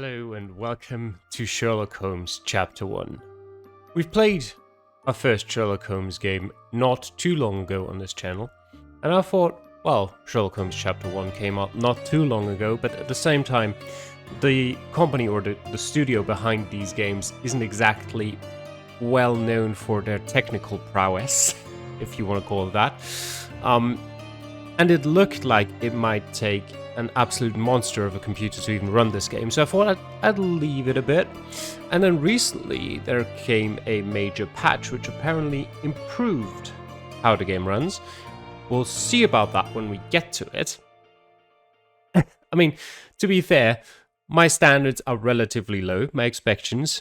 Hello and welcome to Sherlock Holmes Chapter 1. We've played our first Sherlock Holmes game not too long ago on this channel, and I thought, well, Sherlock Holmes Chapter 1 came out not too long ago, but at the same time, the company or the studio behind these games isn't exactly well known for their technical prowess, if you want to call it that. And it looked like it might take an absolute monster of a computer to even run this game, so I thought I'd leave it a bit. And then recently there came a major patch which apparently improved how the game runs. We'll see about that when we get to it. I mean, to be fair, my standards are relatively low, my expectations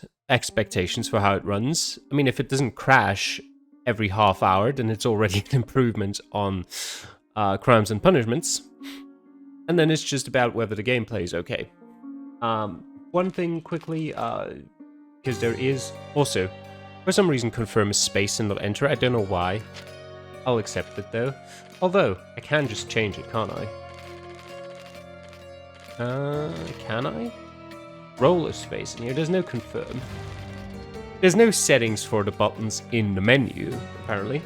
for how it runs. I mean, if it doesn't crash every half hour, then it's already an improvement on Crimes and Punishments. And then it's just about whether the gameplay is okay. One thing quickly, because there is also, for some reason, confirm a space and not enter. I don't know why. I'll accept it though. Although, I can just change it, can't I? Can I? Roll a space in here. There's no confirm. There's no settings for the buttons in the menu, apparently.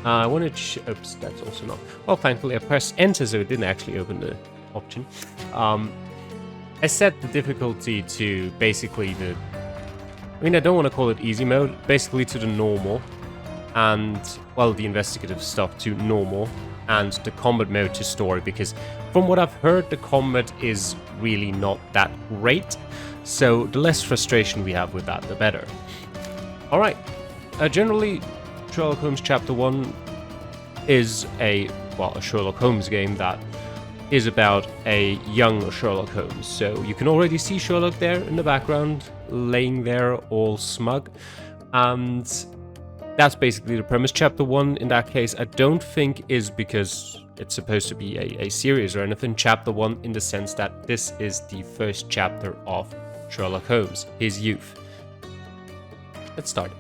I wanted to... Oops, that's also not... Well, thankfully I pressed enter, so it didn't actually open the option. I set the difficulty to basically the... I mean, I don't want to call it easy mode. Basically to the normal. And, well, the investigative stuff to normal. And the combat mode to story, because from what I've heard, the combat is really not that great. So the less frustration we have with that, the better. Alright. Generally... Sherlock Holmes Chapter 1 is a Sherlock Holmes game that is about a young Sherlock Holmes. So you can already see Sherlock there in the background, laying there all smug. And that's basically the premise. Chapter 1, in that case, I don't think is because it's supposed to be a series or anything. Chapter 1 in the sense that this is the first chapter of Sherlock Holmes, his youth. Let's start.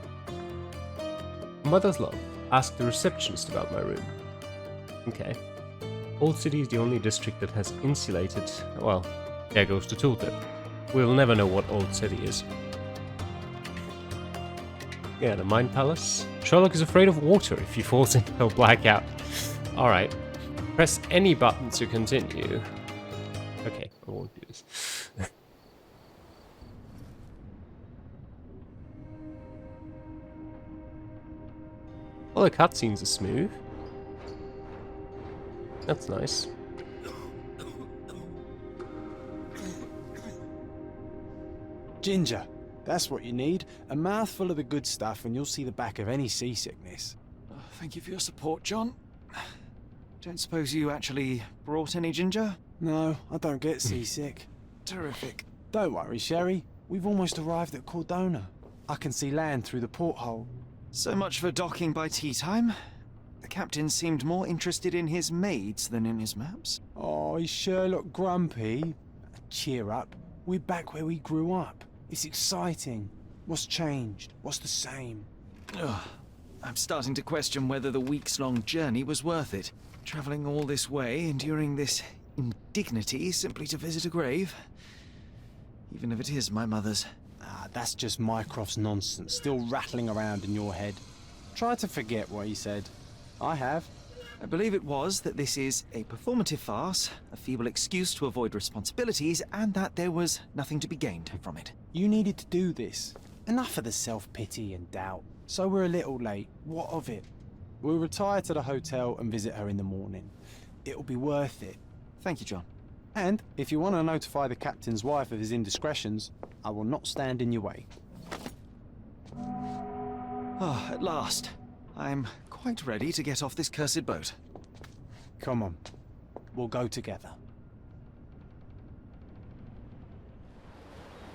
Mother's love. Ask the receptionist about my room. Okay. Old City is the only district that has insulated... Well, there goes the tooltip. We'll never know what Old City is. Yeah, the Mind Palace. Sherlock is afraid of water. If he falls in, he'll black out. Alright. Press any button to continue. Okay, I won't do this. Well, the cutscenes are smooth. That's nice. Ginger, that's what you need. A mouthful of the good stuff and you'll see the back of any seasickness. Oh, thank you for your support, John. Don't suppose you actually brought any ginger? No, I don't get seasick. Terrific. Don't worry, Sherry. We've almost arrived at Cordona. I can see land through the porthole. So much for docking by tea time. The captain seemed more interested in his maids than in his maps. Oh, is Sherlock grumpy? Cheer up. We're back where we grew up. It's exciting. What's changed? What's the same? Ugh. I'm starting to question whether the weeks-long journey was worth it. Travelling all this way, enduring this indignity simply to visit a grave. Even if it is my mother's. Ah, that's just Mycroft's nonsense, still rattling around in your head. Try to forget what he said. I have. I believe it was that this is a performative farce, a feeble excuse to avoid responsibilities, and that there was nothing to be gained from it. You needed to do this. Enough of the self-pity and doubt. So we're a little late. What of it? We'll retire to the hotel and visit her in the morning. It'll be worth it. Thank you, John. And if you want to notify the captain's wife of his indiscretions, I will not stand in your way. Ah, at last. I'm quite ready to get off this cursed boat. Come on. We'll go together.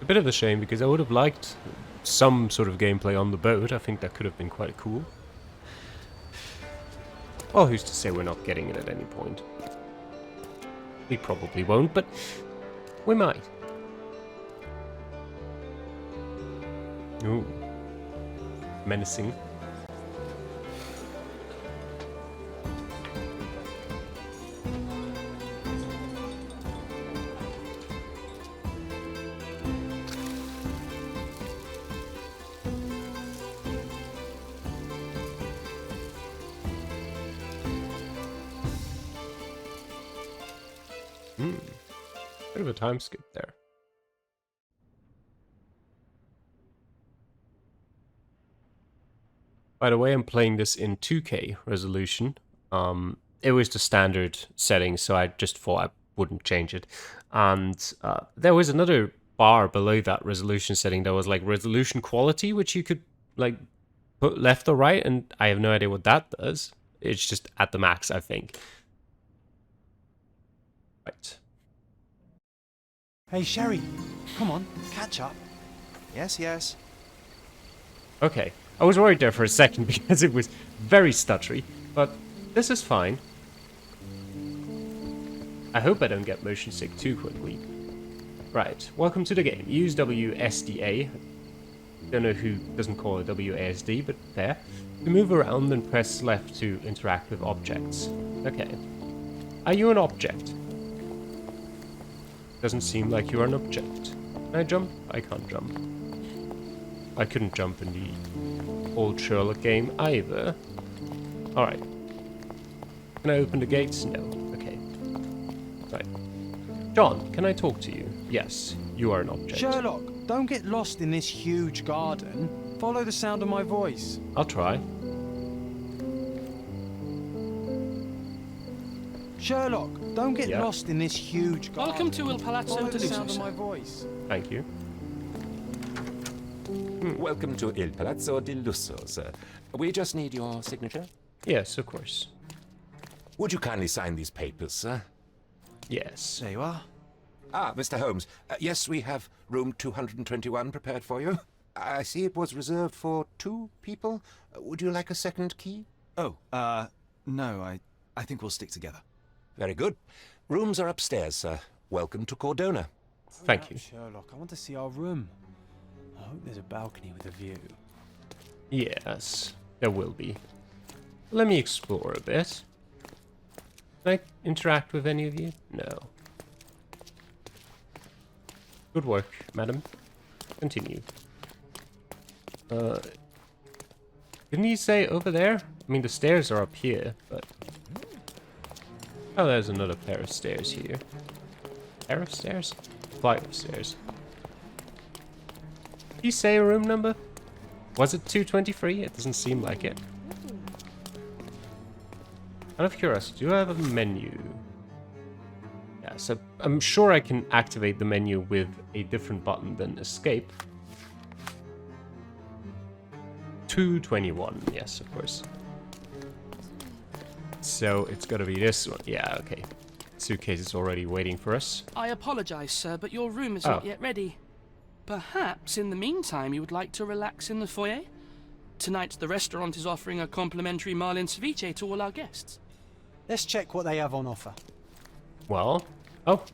A bit of a shame because I would have liked some sort of gameplay on the boat. I think that could have been quite cool. Well, who's to say we're not getting it at any point? We probably won't, but we might. Ooh. Menacing. Bit of a time skip there. By the way, I'm playing this in 2K resolution. It was the standard setting, so I just thought I wouldn't change it. And there was another bar below that resolution setting that was like resolution quality, which you could like put left or right, and I have no idea what that does. It's just at the max, I think. Right. Hey, Sherry, come on, catch up. Yes. Okay. I was worried there for a second because it was very stuttery, but this is fine. I hope I don't get motion sick too quickly. Right, welcome to the game. Use WSDA. Don't know who doesn't call it WASD, but there. To move around and press left to interact with objects. Okay. Are you an object? Doesn't seem like you are an object. Can I jump? I can't jump. I couldn't jump in the old Sherlock game either. Alright. Can I open the gates? No. Okay. Right. John, can I talk to you? Yes, you are an object. Sherlock, don't get lost in this huge garden. Follow the sound of my voice. I'll try. Sherlock, don't get lost in this huge garden. Welcome to Il Palazzo Follow di the sound Lusso. of my voice. Thank you. Welcome to Il Palazzo di Lusso, sir. We just need your signature. Yes, of course. Would you kindly sign these papers, sir? Yes. There you are. Ah, Mr. Holmes. Yes, we have room 221 prepared for you. I see it was reserved for 2 people. Would you like a second key? Oh, no, I think we'll stick together. Very good. Rooms are upstairs, sir. Welcome to Cordona. Thank you. Sherlock, I want to see our room. I hope there's a balcony with a view. Yes, there will be. Let me explore a bit. Can I interact with any of you? No. Good work, madam. Continue. Didn't you say over there? I mean, the stairs are up here, but... Oh, there's another pair of stairs here. Pair of stairs? Flight of stairs. Did you say a room number? Was it 223? It doesn't seem like it. Out of curiosity, do I have a menu? Yeah, so I'm sure I can activate the menu with a different button than escape. 221, yes, of course. So it's gotta be this one. Yeah, okay. Suitcase is already waiting for us. I apologize, sir, but your room is Oh. not yet ready. Perhaps in the meantime you would like to relax in the foyer? Tonight the restaurant is offering a complimentary marlin ceviche to all our guests. Let's check what they have on offer. Well, oh,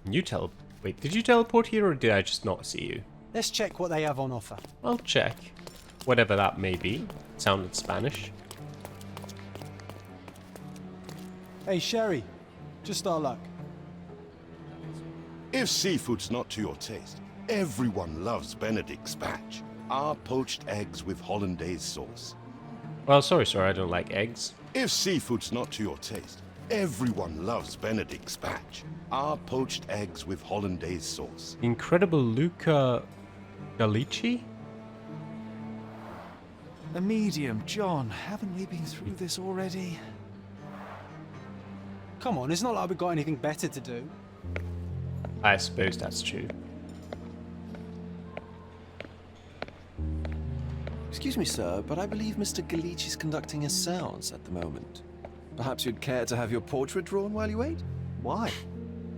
wait, did you teleport here or did I just not see you? Let's check what they have on offer. I'll check. Whatever that may be. It sounded Spanish. Hey, Sherry, just our luck. If seafood's not to your taste, everyone loves Benedict's batch. Our poached eggs with hollandaise sauce. Well, sorry, I don't like eggs. If seafood's not to your taste, everyone loves Benedict's batch. Our poached eggs with hollandaise sauce. Incredible Luca Gallici? A medium, John. Haven't we been through this already? Come on, it's not like we've got anything better to do. I suppose that's true. Excuse me, sir, but I believe Mr. Gallici is conducting a séance at the moment. Perhaps you'd care to have your portrait drawn while you wait? Why?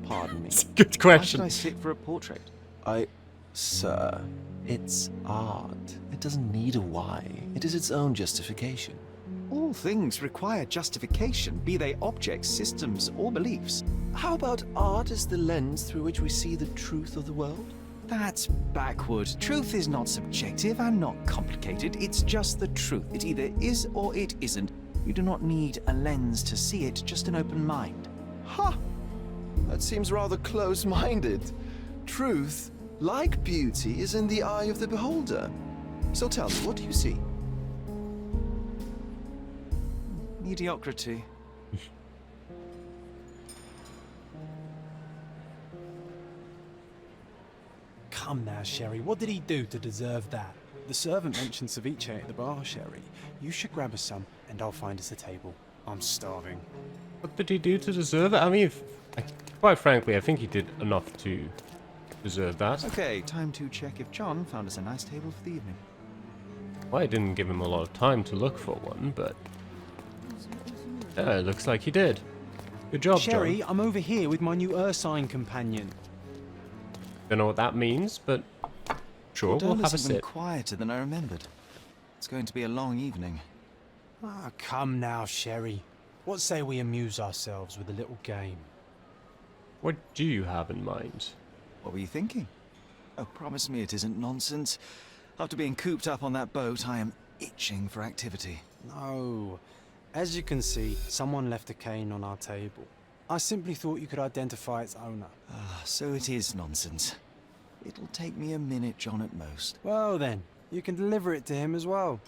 Pardon me. Good Why should question. I sit for a portrait? Sir, it's art. It doesn't need a why. It is its own justification. All things require justification, be they objects, systems, or beliefs. How about art as the lens through which we see the truth of the world? That's backward. Truth is not subjective and not complicated. It's just the truth. It either is or it isn't. You do not need a lens to see it, just an open mind. Ha! That seems rather close-minded. Truth, like beauty, is in the eye of the beholder. So tell me, what do you see? Mediocrity. come now, Sherry. What did he do to deserve that? The servant mentioned ceviche at the bar, Sherry. You should grab us some, and I'll find us a table. I'm starving. What did he do to deserve it? I mean, quite frankly, I think he did enough to deserve that. Okay, time to check if John found us a nice table for the evening. Well, I didn't give him a lot of time to look for one, but it looks like he did. Good job, Sherry, John. I'm over here with my new Ursine companion. Don't know what that means, but sure, we'll have a even sit. quieter than I remembered. It's going to be a long evening. Ah, come now, Sherry. What say we amuse ourselves with a little game? What do you have in mind? What were you thinking? Oh, promise me it isn't nonsense. After being cooped up on that boat, I am itching for activity. No. As you can see, someone left a cane on our table. I simply thought you could identify its owner. Ah, so it is nonsense. It'll take me a minute, John, at most. Well then, you can deliver it to him as well.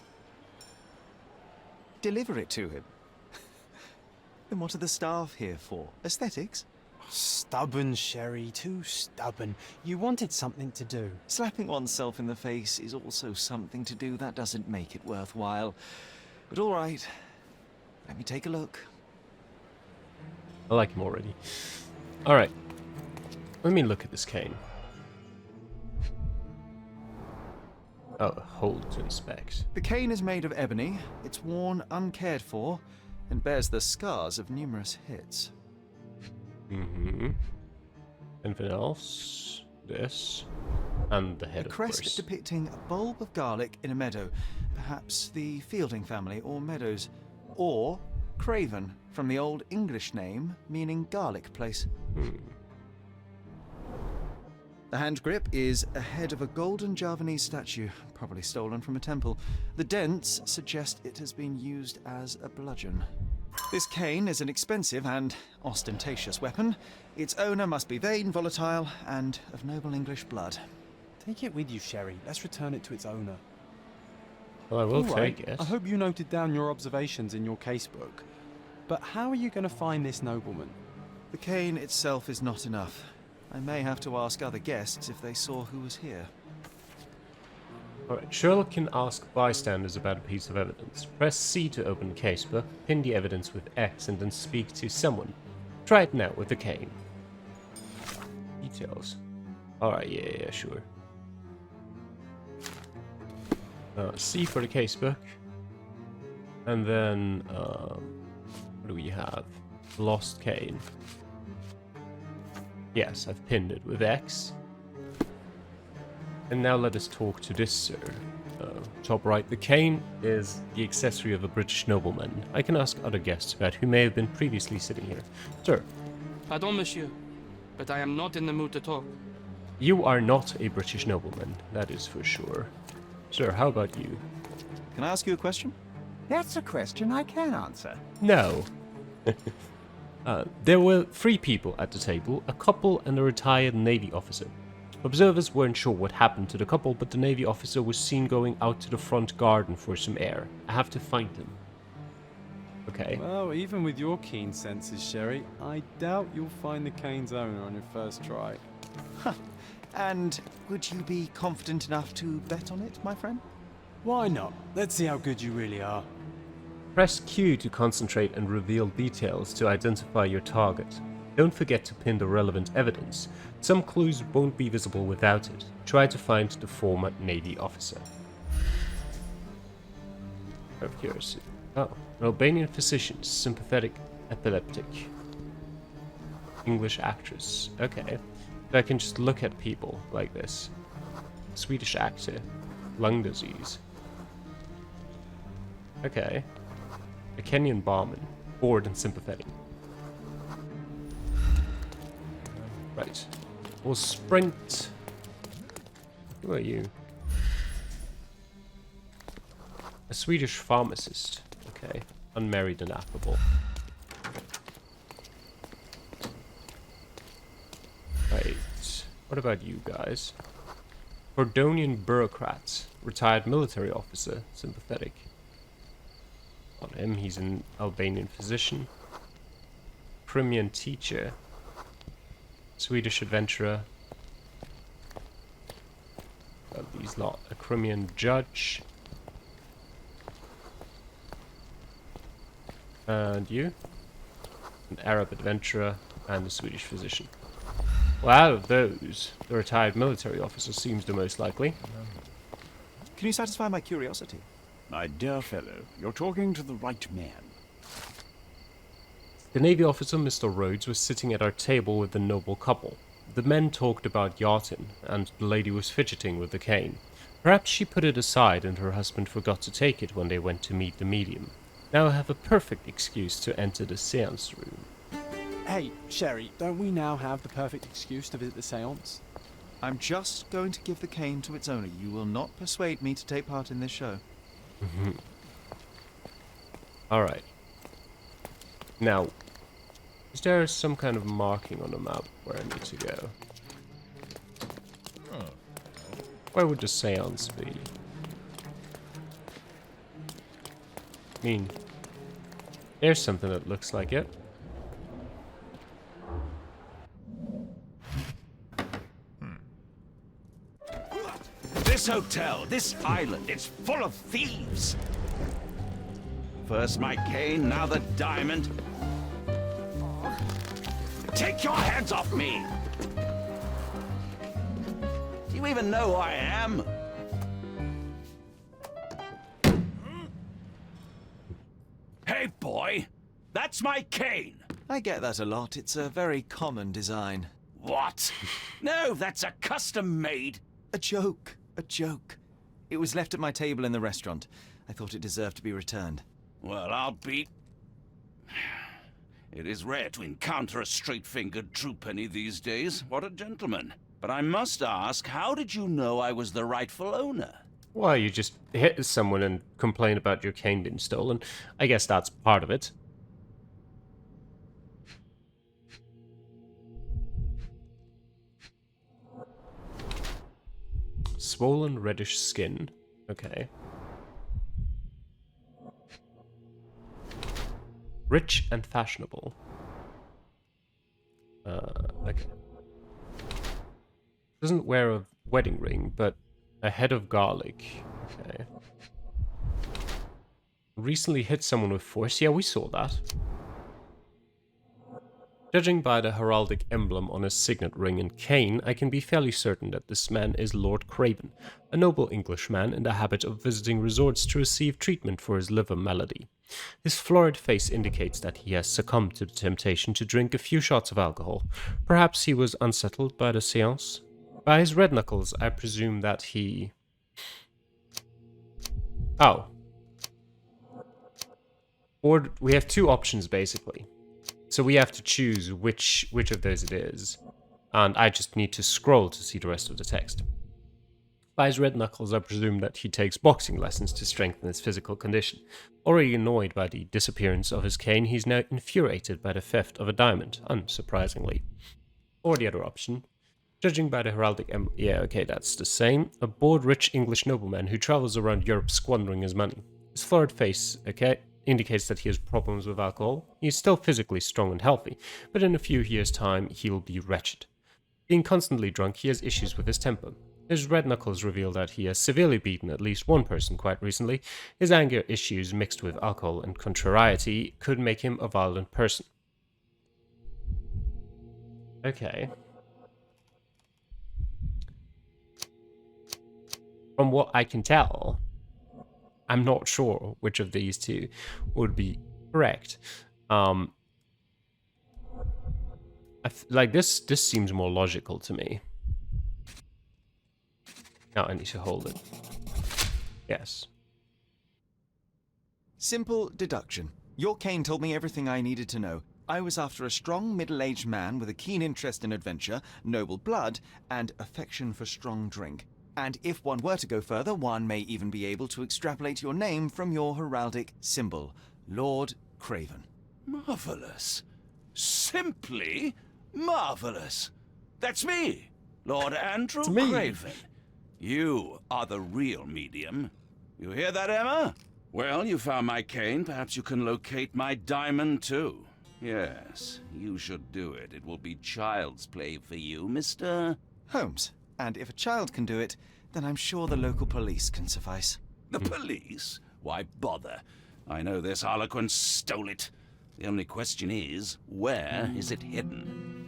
Deliver it to him? Then what are the staff here for? Aesthetics? Stubborn, Sherry, too stubborn. You wanted something to do. Slapping oneself in the face is also something to do. That doesn't make it worthwhile. But all right, let me take a look. I like him already. Alright. Let me look at this cane. Oh, hold to inspect. The cane is made of ebony. It's worn uncared for and bears the scars of numerous hits. Mm-hmm. Anything else? This. And the head, A of crest course. depicting a bulb of garlic in a meadow. Perhaps the Fielding family or Meadows. Or Craven, from the Old English name meaning garlic place. The hand grip is a head of a golden Javanese statue, probably stolen from a temple. The dents suggest it has been used as a bludgeon. This cane is an expensive and ostentatious weapon. Its owner must be vain, volatile, and of noble English blood. Take it with you, Sherry. Let's return it to its owner. Well, I will All right. take it. I hope you noted down your observations in your casebook. But how are you going to find this nobleman? The cane itself is not enough. I may have to ask other guests if they saw who was here. Alright, Sherlock can ask bystanders about a piece of evidence. Press C to open the casebook, pin the evidence with X, and then speak to someone. Try it now with the cane. Details. Alright, yeah, sure. C for the casebook. And then, what do we have? Lost cane. Yes, I've pinned it with X. And now let us talk to this sir. Top right, the cane is the accessory of a British nobleman. I can ask other guests about who may have been previously sitting here. Sir, Pardon, monsieur, but I am not in the mood to talk. you are not a British nobleman, that is for sure. Sir, how about you? Can I ask you a question? That's a question I can answer. No. There were 3 people at the table, a couple and a retired Navy officer. Observers weren't sure what happened to the couple, but the Navy officer was seen going out to the front garden for some air. I have to find him. Okay. Well, even with your keen senses, Sherry, I doubt you'll find the cane's owner on your first try. And would you be confident enough to bet on it, my friend? Why not? Let's see how good you really are. Press Q to concentrate and reveal details to identify your target. Don't forget to pin the relevant evidence. Some clues won't be visible without it. Try to find the former Navy officer. Out of curiosity. Oh, an Albanian physician, sympathetic, epileptic. English actress. Okay. I can just look at people like this. Swedish actor. Lung disease. Okay. A Kenyan barman. Bored and sympathetic. Right. We'll sprint. Who are you? A Swedish pharmacist. Okay. Unmarried and affable. Right. What about you guys? Cordonian bureaucrat. Retired military officer. Sympathetic. On him, he's an Albanian physician. Crimean teacher. Swedish adventurer. He's not a Crimean judge. And you? An Arab adventurer and a Swedish physician. Well, out of those, the retired military officer seems the most likely. Can you satisfy my curiosity? My dear fellow, you're talking to the right man. The Navy officer, Mr. Rhodes, was sitting at our table with the noble couple. The men talked about yachting, and the lady was fidgeting with the cane. Perhaps she put it aside and her husband forgot to take it when they went to meet the medium. Now I have a perfect excuse to enter the seance room. Hey, Sherry, don't we now have the perfect excuse to visit the seance? I'm just going to give the cane to its owner. You will not persuade me to take part in this show. Alright. Now, is there some kind of marking on the map where I need to go? Where would the seance be? I mean, there's something that looks like it. This hotel, this island, it's full of thieves. First my cane, now the diamond. Take your hands off me! Do you even know who I am? Hey, boy! That's my cane! I get that a lot. It's a very common design. What? No, that's a custom-made... A joke. A joke. It was left at my table in the restaurant. I thought it deserved to be returned. Well, I'll be... It is rare to encounter a straight-fingered true penny these days. What a gentleman. But I must ask, how did you know I was the rightful owner? Well, you just hit someone and complain about your cane being stolen. I guess that's part of it. Swollen reddish skin. Okay. Rich and fashionable. Okay. Doesn't wear a wedding ring, but a head of garlic. Okay. Recently hit someone with force. Yeah, we saw that. Judging by the heraldic emblem on his signet ring and cane, I can be fairly certain that this man is Lord Craven, a noble Englishman in the habit of visiting resorts to receive treatment for his liver malady. His florid face indicates that he has succumbed to the temptation to drink a few shots of alcohol. Perhaps he was unsettled by the seance. By his red knuckles, I presume that he... Oh. Or we have two options, basically. So we have to choose which of those it is, and I just need to scroll to see the rest of the text. By his red knuckles, I presume that he takes boxing lessons to strengthen his physical condition. Already annoyed by the disappearance of his cane, he's now infuriated by the theft of a diamond, unsurprisingly. Or the other option, judging by the heraldic emblem, yeah, okay, that's the same. A bored rich English nobleman who travels around Europe squandering his money. His florid face, okay, indicates that he has problems with alcohol. He is still physically strong and healthy, but in a few years' time he will be wretched. Being constantly drunk, he has issues with his temper. His red knuckles reveal that he has severely beaten at least one person quite recently. His anger issues mixed with alcohol and contrariety could make him a violent person. Okay. From what I can tell, I'm not sure which of these two would be correct. Like this seems more logical to me. Now I need to hold it. Yes. Simple deduction. Your cane told me everything I needed to know. I was after a strong middle-aged man with a keen interest in adventure, noble blood, and affection for strong drink. And if one were to go further, one may even be able to extrapolate your name from your heraldic symbol, Lord Craven. Marvelous. Simply marvelous. That's me, Lord Andrew Craven. You are the real medium. You hear that, Emma? Well, you found my cane. Perhaps you can locate my diamond, too. Yes, you should do it. It will be child's play for you, Mr. Holmes, And if a child can do it, then I'm sure the local police can suffice. The police? Why bother? I know this harlequin stole it. The only question is, where is it hidden?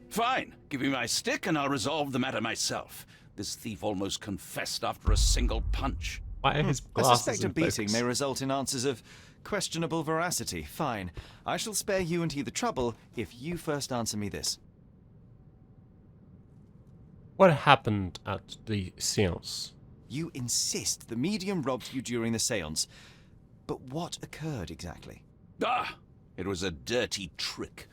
Fine. Give me my stick and I'll resolve the matter myself. This thief almost confessed after a single punch. Why are his I glasses suspect a in beating focus? may result in answers of questionable veracity. Fine. I shall spare you and he the trouble if you first answer me this. What happened at the séance? You insist the medium robbed you during the séance. But what occurred exactly? Ah! It was a dirty trick.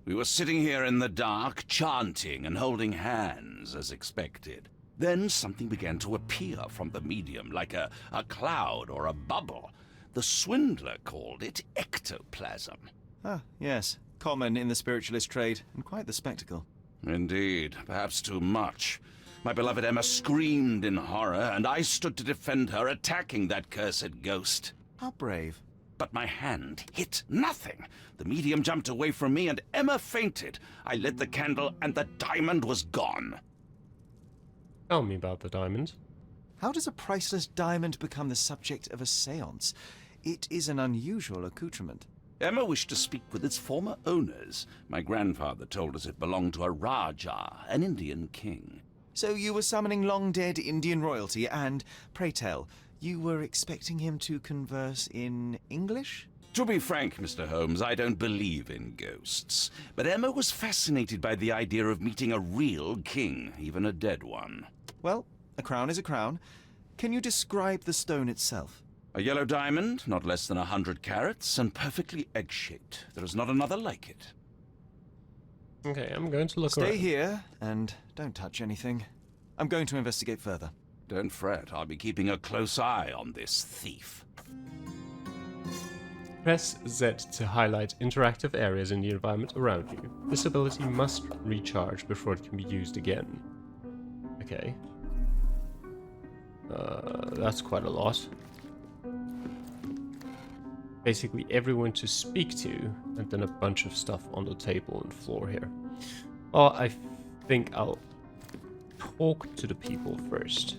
We were sitting here in the dark, chanting and holding hands, as expected. Then something began to appear from the medium, like a cloud or a bubble. The swindler called it ectoplasm. Ah, yes. Common in the spiritualist trade, and quite the spectacle. Indeed, perhaps too much. My beloved Emma screamed in horror, and I stood to defend her, attacking that cursed ghost. How brave. But my hand hit nothing. The medium jumped away from me, and Emma fainted. I lit the candle, and the diamond was gone. Tell me about the diamond. How does a priceless diamond become the subject of a séance? It is an unusual accoutrement. Emma wished to speak with its former owners. My grandfather told us it belonged to a Rajah, an Indian king. So you were summoning long-dead Indian royalty, and, pray tell, you were expecting him to converse in English? To be frank, Mr. Holmes, I don't believe in ghosts. But Emma was fascinated by the idea of meeting a real king, even a dead one. Well, a crown is a crown. Can you describe the stone itself? A yellow diamond, not less than 100 carats, and perfectly egg-shaped. There is not another like it. Okay, I'm going to look Stay around. here, and don't touch anything. I'm going to investigate further. Don't fret, I'll be keeping a close eye on this thief. Press Z to highlight interactive areas in the environment around you. This ability must recharge before it can be used again. Okay. That's quite a lot. Basically everyone to speak to, and then a bunch of stuff on the table and floor here. Well, I think I'll talk to the people first.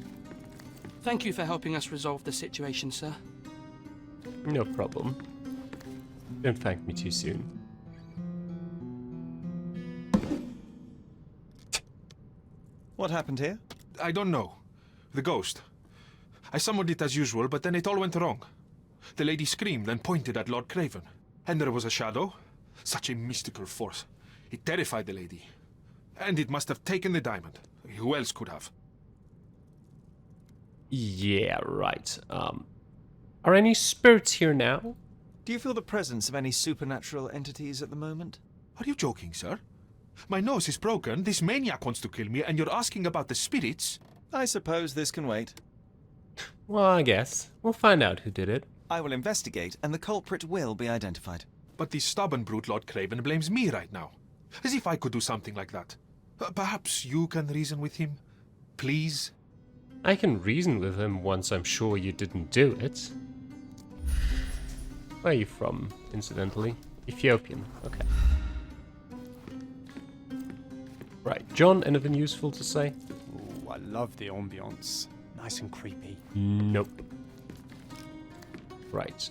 Thank you for helping us resolve the situation, sir. No problem. Don't thank me too soon. What happened here? I don't know. The ghost. I summoned it as usual, but then it all went wrong. The lady screamed and pointed at Lord Craven. And there was a shadow. Such a mystical force. It terrified the lady. And it must have taken the diamond. Who else could have? Yeah, right. Are any spirits here now? Do you feel the presence of any supernatural entities at the moment? Are you joking, sir? My nose is broken, this maniac wants to kill me, and you're asking about the spirits? I suppose this can wait. Well, I guess. We'll find out who did it. I will investigate, and the culprit will be identified. But the stubborn brute Lord Craven blames me right now. As if I could do something like that. Perhaps you can reason with him? Please? I can reason with him once I'm sure you didn't do it. Where are you from, incidentally? Ethiopian. Okay. Right. John, anything useful to say? Ooh, I love the ambience. Nice and creepy. Nope. Right.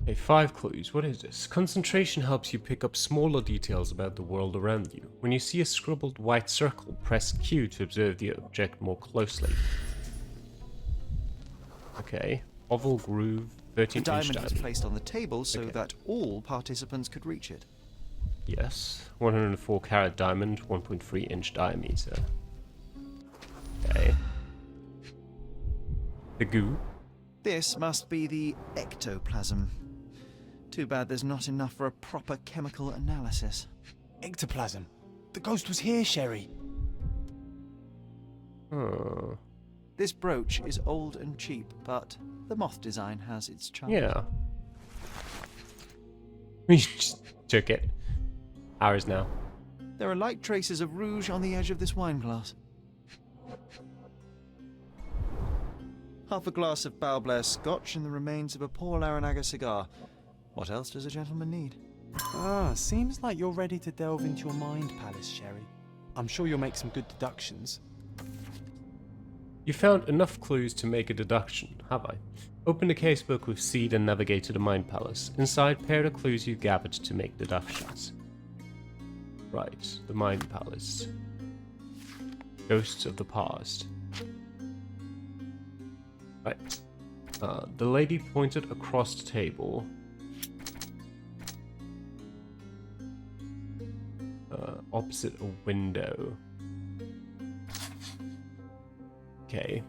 Okay, 5 clues. What is this? Concentration helps you pick up smaller details about the world around you. When you see a scribbled white circle, press Q to observe the object more closely. Okay. Oval groove, 13-inch The diamond was diamond. placed on the table so Okay. that all participants could reach it. Yes. 104 carat diamond, 1.3-inch diameter. Okay. The goo. This must be the ectoplasm. Too bad there's not enough for a proper chemical analysis. Ectoplasm. The ghost was here, Sherry. Oh. This brooch is old and cheap, but the moth design has its charm. Yeah. We just took it. Ours now. There are light traces of rouge on the edge of this wine glass. Half a glass of Balblair scotch and the remains of a poor Laranaga cigar. What else does a gentleman need? Ah, seems like you're ready to delve into your mind palace, Sherry. I'm sure you'll make some good deductions. You found enough clues to make a deduction, have I? Open the casebook with seed and navigate to the Mind Palace. Inside, pair the clues you gathered to make deductions. Right, the Mind Palace. Ghosts of the past. Right. The lady pointed across the table. Opposite a window. Okay.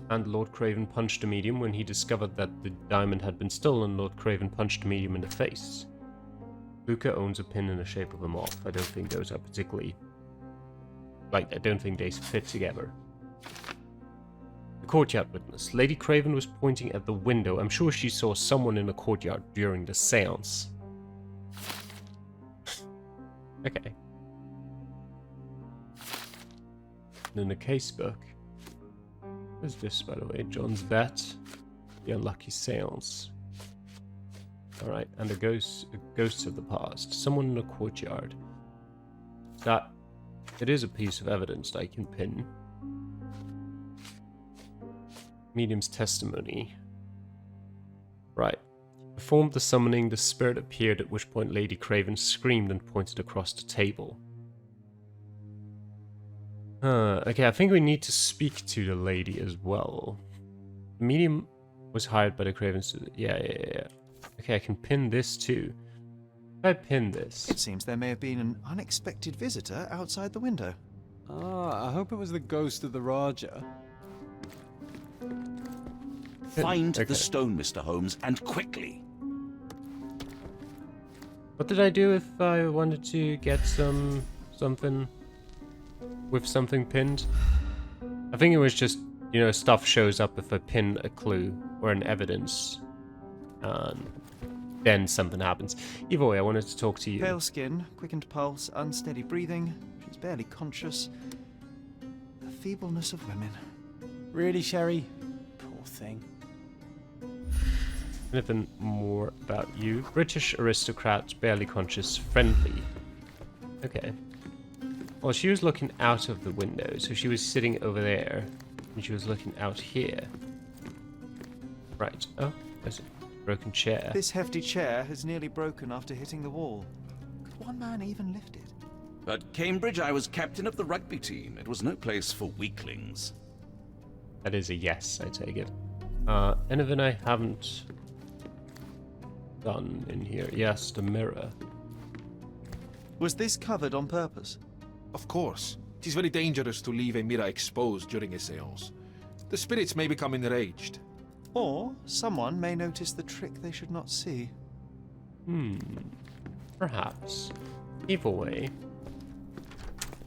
And Lord Craven punched the medium when he discovered that the diamond had been stolen. Lord Craven punched the medium in the face. Luca owns a pin in the shape of a moth. I don't think those are particularly... I don't think they fit together. The courtyard witness. Lady Craven was pointing at the window. I'm sure she saw someone in the courtyard during the seance. Okay. And in the casebook. What is this, by the way? John's vet. The unlucky seance. Alright, and the ghosts of the past. Someone in the courtyard. That... It is a piece of evidence that I can pin. Medium's testimony. Right. Performed the summoning, the spirit appeared, at which point Lady Craven screamed and pointed across the table. Okay, I think we need to speak to the lady as well. The medium was hired by the Cravens to... Yeah. Okay, I can pin this too. If I pin this... It seems there may have been an unexpected visitor outside the window. Ah, I hope it was the ghost of the Raja. Find the stone, Mr. Holmes, and quickly. What did I do if I wanted to get something with something pinned? I think it was just, stuff shows up if I pin a clue or an evidence. Then something happens. Either way, I wanted to talk to you. Pale skin, quickened pulse, unsteady breathing. She's barely conscious. The feebleness of women. Really, Sherry? Poor thing. Anything more about you? British aristocrat, barely conscious, friendly. Okay. Well, she was looking out of the window, so she was sitting over there, and she was looking out here. Right. Oh, there's a broken chair. This hefty chair has nearly broken after hitting the wall. Could one man even lift it? At Cambridge, I was captain of the rugby team. It was no place for weaklings. That is a yes, I take it. Anything I haven't done in here? Yes, the mirror. Was this covered on purpose? Of course. It is very dangerous to leave a mirror exposed during a seance. The spirits may become enraged. Or someone may notice the trick they should not see. Perhaps. Either way,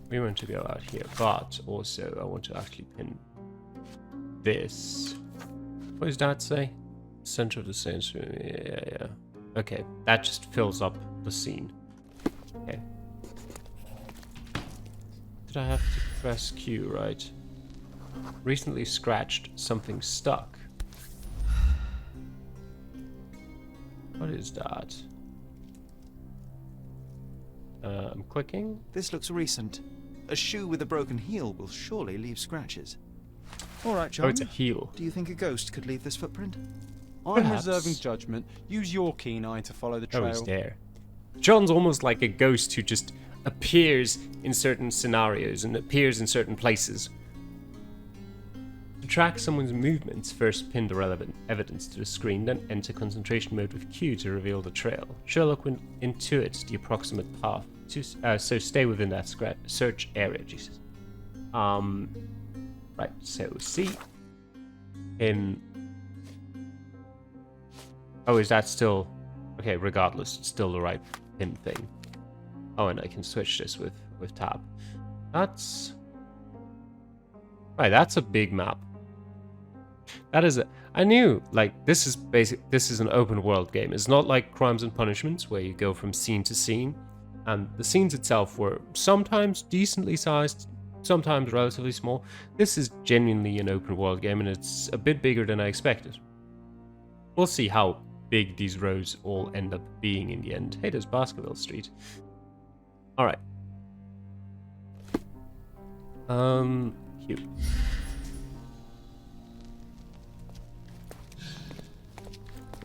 we want to go out here, but also I want to actually pin this. What does that say? Center of the sanctuary. Yeah. Okay, that just fills up the scene. Okay. Did I have to press Q, right? Recently scratched, something stuck. What is that? I'm clicking. This looks recent. A shoe with a broken heel will surely leave scratches. All right, John. Oh, it's a heel. Do you think a ghost could leave this footprint? I'm Perhaps. reserving judgment. Use your keen eye to follow the trail. Oh, he's there. John's almost like a ghost who just appears in certain scenarios and appears in certain places. To track someone's movements, first pin the relevant evidence to the screen, then enter concentration mode with Q to reveal the trail. Sherlock will intuit the approximate path, so stay within that search area. Jesus. Right, so C. Oh, is that still... Okay, regardless, it's still the right pin thing. Oh, and I can switch this with tab. That's... Right, that's a big map. That is a... I knew, this is an open world game. It's not like Crimes and Punishments, where you go from scene to scene. And the scenes itself were sometimes decently sized, sometimes relatively small. This is genuinely an open world game, and it's a bit bigger than I expected. We'll see how big these roads all end up being in the end. Hey, there's Baskerville Street. Alright. Cute.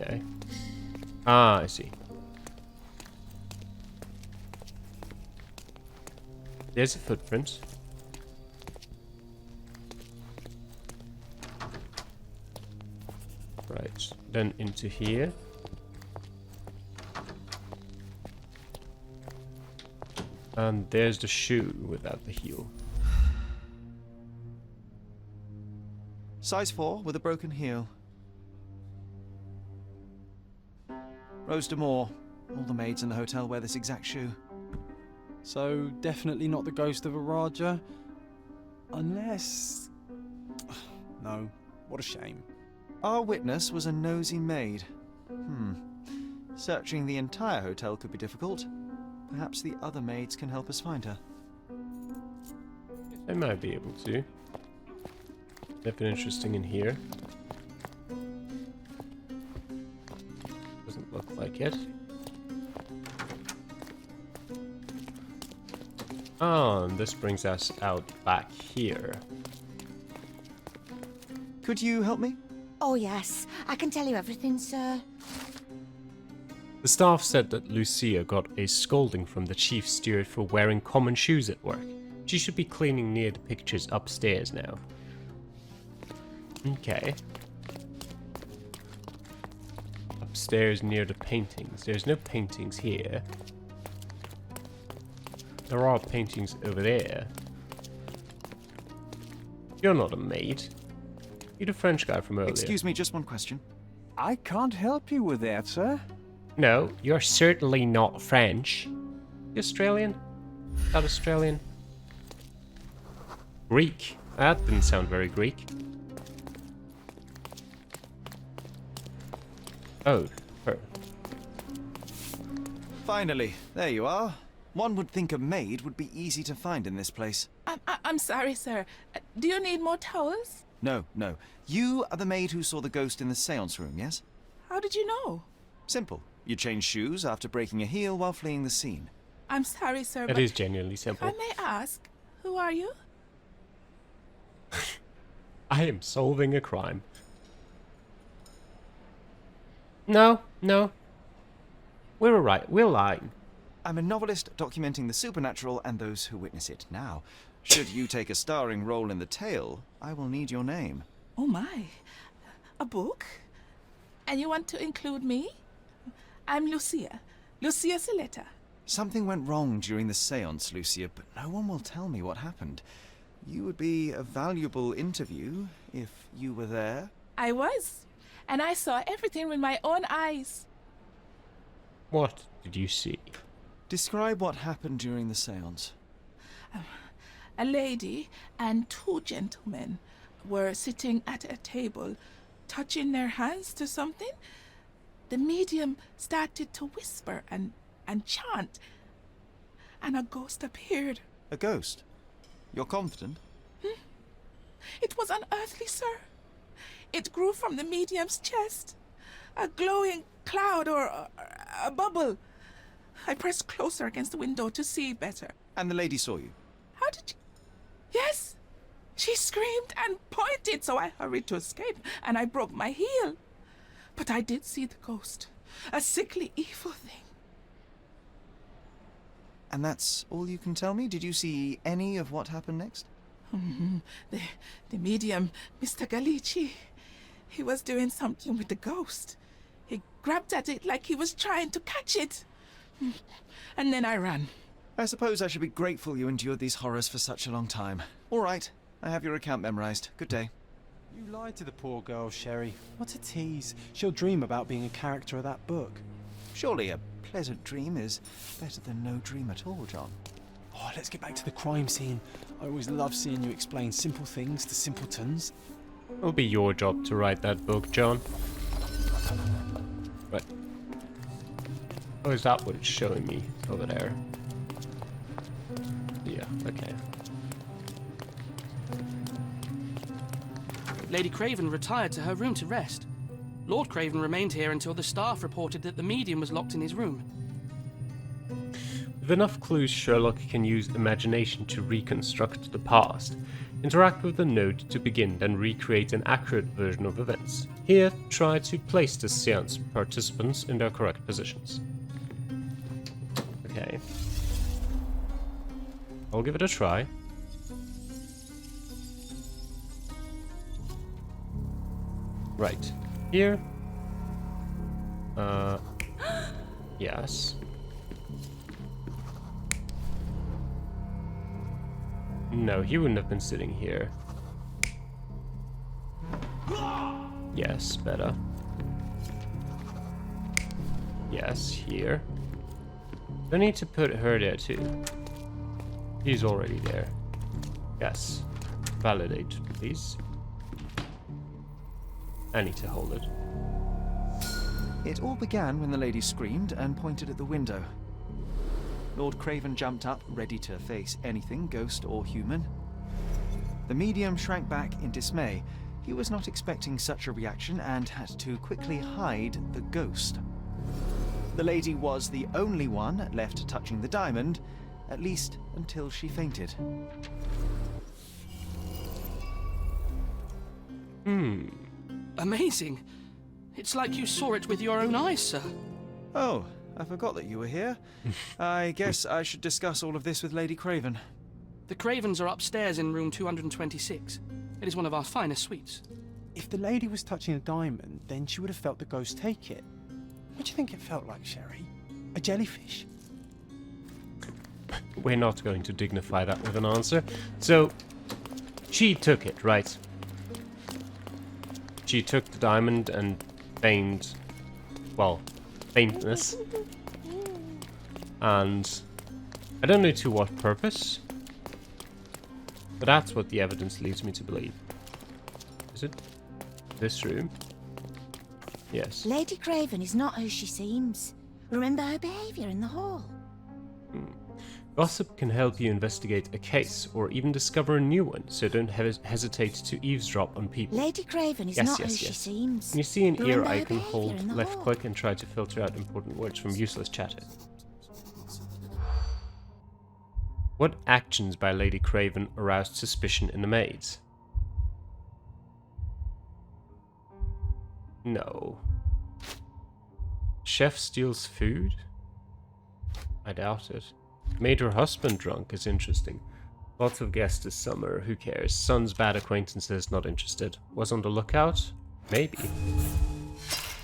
Okay. Ah, I see. There's a footprint. Right, then into here. And there's the shoe without the heel. Size 4 with a broken heel. Rose D'Amour. All the maids in the hotel wear this exact shoe. So, definitely not the ghost of a Raja? Unless... No, what a shame. Our witness was a nosy maid. Searching the entire hotel could be difficult. Perhaps the other maids can help us find her. They might be able to. Nothing interesting in here. Doesn't look like it. Oh, and this brings us out back here. Could you help me? Oh yes, I can tell you everything, sir. The staff said that Lucia got a scolding from the chief steward for wearing common shoes at work. She should be cleaning near the pictures upstairs now. Okay. Upstairs near the paintings. There's no paintings here. There are paintings over there. You're not a maid. You're the French guy from earlier. Excuse me, just one question. I can't help you with that, sir. No, you're certainly not French. You Australian? Not Australian? Greek. That didn't sound very Greek. Oh, her. Finally, there you are. One would think a maid would be easy to find in this place. I'm sorry, sir. Do you need more towels? No. You are the maid who saw the ghost in the seance room, yes? How did you know? Simple. You changed shoes after breaking a heel while fleeing the scene. I'm sorry, sir, That but is genuinely simple. if I may ask, who are you? I am solving a crime. No. We're alright. We're lying. I'm a novelist documenting the supernatural and those who witness it now. Should you take a starring role in the tale, I will need your name. Oh my. A book? And you want to include me? I'm Lucia. Lucia Saletta. Something went wrong during the seance, Lucia, but no one will tell me what happened. You would be a valuable interview if you were there. I was. And I saw everything with my own eyes. What did you see? Describe what happened during the seance. A lady and two gentlemen were sitting at a table, touching their hands to something. The medium started to whisper and chant, and a ghost appeared. A ghost? You're confident? It was unearthly, sir. It grew from the medium's chest. A glowing cloud or a bubble. I pressed closer against the window to see better. And the lady saw you? How did you... Yes! She screamed and pointed, so I hurried to escape, and I broke my heel. But I did see the ghost. A sickly, evil thing. And that's all you can tell me? Did you see any of what happened next? The medium, Mr. Galici, he was doing something with the ghost. He grabbed at it like he was trying to catch it. And then I ran. I suppose I should be grateful you endured these horrors for such a long time. All right, I have your account memorized. Good day. You lied to the poor girl, Sherry. What a tease. She'll dream about being a character of that book. Surely a pleasant dream is better than no dream at all, John. Oh, let's get back to the crime scene. I always love seeing you explain simple things to simpletons. It'll be your job to write that book, John. Right. Oh, is that what it's showing me over there? Yeah, okay. Lady Craven retired to her room to rest. Lord Craven remained here until the staff reported that the medium was locked in his room. With enough clues, Sherlock can use imagination to reconstruct the past, interact with the node to begin, then recreate an accurate version of events. Here, try to place the seance participants in their correct positions. Okay. I'll give it a try. Right. Here. Yes. No, he wouldn't have been sitting here. Yes, better. Yes, here. I need to put her there too. She's already there. Yes. Validate, please. I need to hold it. It all began when the lady screamed and pointed at the window. Lord Craven jumped up, ready to face anything, ghost or human. The medium shrank back in dismay. He was not expecting such a reaction and had to quickly hide the ghost. The lady was the only one left touching the diamond, at least until she fainted. Amazing. It's like you saw it with your own eyes, sir. Oh, I forgot that you were here. I guess I should discuss all of this with Lady Craven. The Cravens are upstairs in room 226. It is one of our finest suites. If the lady was touching a diamond, then she would have felt the ghost take it. What do you think it felt like, Sherry? A jellyfish? We're not going to dignify that with an answer. So, she took it, right? She took the diamond and feigned, well, faintness. And I don't know to what purpose, but that's what the evidence leads me to believe. Is it this room? Yes. Lady Craven is not who she seems. Remember her behaviour in the hall. Gossip can help you investigate a case or even discover a new one, so don't hesitate to eavesdrop on people. Lady Craven is not who she seems. When you see an ear Remember her icon, behaviour hold in the left hall. click and try to filter out important words from useless chatter. What actions by Lady Craven aroused suspicion in the maids? No. Chef steals food? I doubt it. Made her husband drunk is interesting. Lots of guests this summer, who cares? Son's bad acquaintances, not interested. Was on the lookout? Maybe.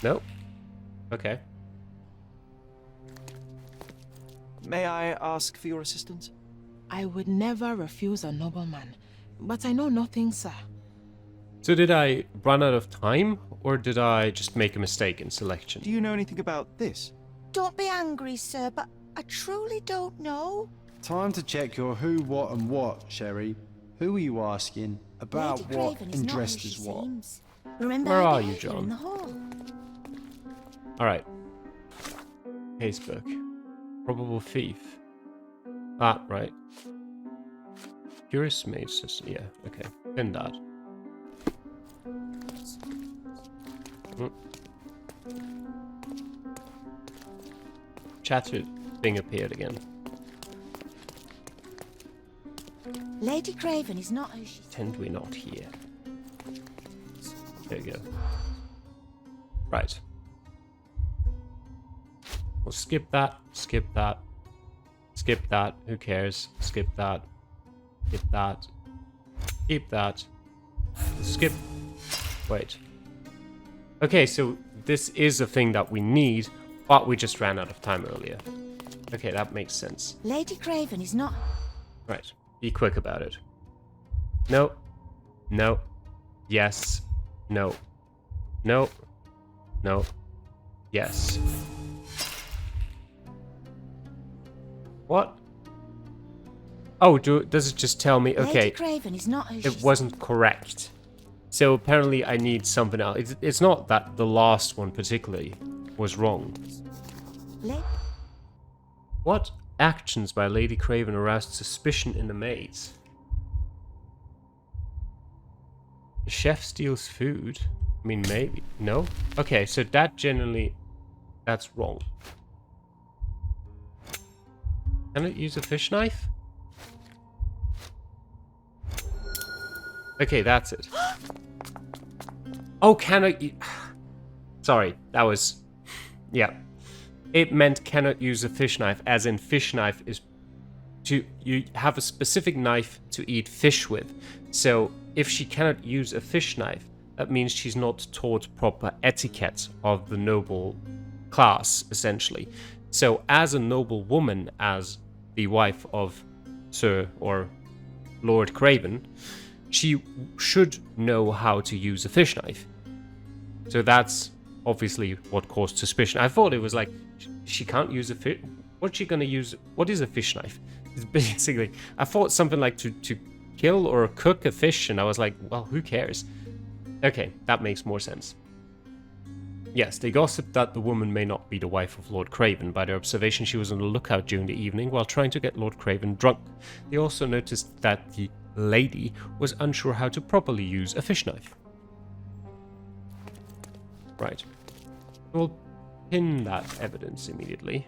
Nope. Okay. May I ask for your assistance? I would never refuse a nobleman, but I know nothing, sir. So did I run out of time, or did I just make a mistake in selection? Do you know anything about this? Don't be angry, sir, but I truly don't know. Time to check your who, what, and what, Sherry. Who are you asking? About Lady what Craven is and not dressed who as she what? seems. Remember Where her are you, behaviour John? in the hall. Alright. Casebook. Probable thief. Ah, right. Curious maid system. Yeah, okay. Then that. Chatter thing appeared again. Lady Craven is not who she Pretend we're not here. There we go. Right. We'll skip that, skip that, skip that, who cares, skip that, skip that, keep that, skip, wait. Okay, so this is a thing that we need, but we just ran out of time earlier. Okay, that makes sense. Lady Craven is not... Right, be quick about it. No, no, yes, no, no, no, yes. What? Oh, does it just tell me? Okay, Lady Craven is not who it wasn't correct. So apparently I need something else. It's not that the last one particularly was wrong. What actions by Lady Craven aroused suspicion in the maids? The chef steals food. I mean, maybe. No? Okay, so that generally... That's wrong. Can it use a fish knife? Okay, that's it. Oh, cannot... Sorry, that was... Yeah. It meant cannot use a fish knife, as in fish knife is... You have a specific knife to eat fish with. So, if she cannot use a fish knife, that means she's not taught proper etiquette of the noble class, essentially. So, as a noble woman, as the wife of Sir or Lord Craven, she should know how to use a fish knife. So that's obviously what caused suspicion. I thought it was like, she can't use a fish... What's she gonna use? What is a fish knife? It's basically... I thought something like to kill or cook a fish, and I was like, well, who cares? Okay, that makes more sense. Yes, they gossiped that the woman may not be the wife of Lord Craven. By their observation, she was on the lookout during the evening while trying to get Lord Craven drunk. They also noticed that the lady was unsure how to properly use a fish knife. Right. We'll pin that evidence immediately.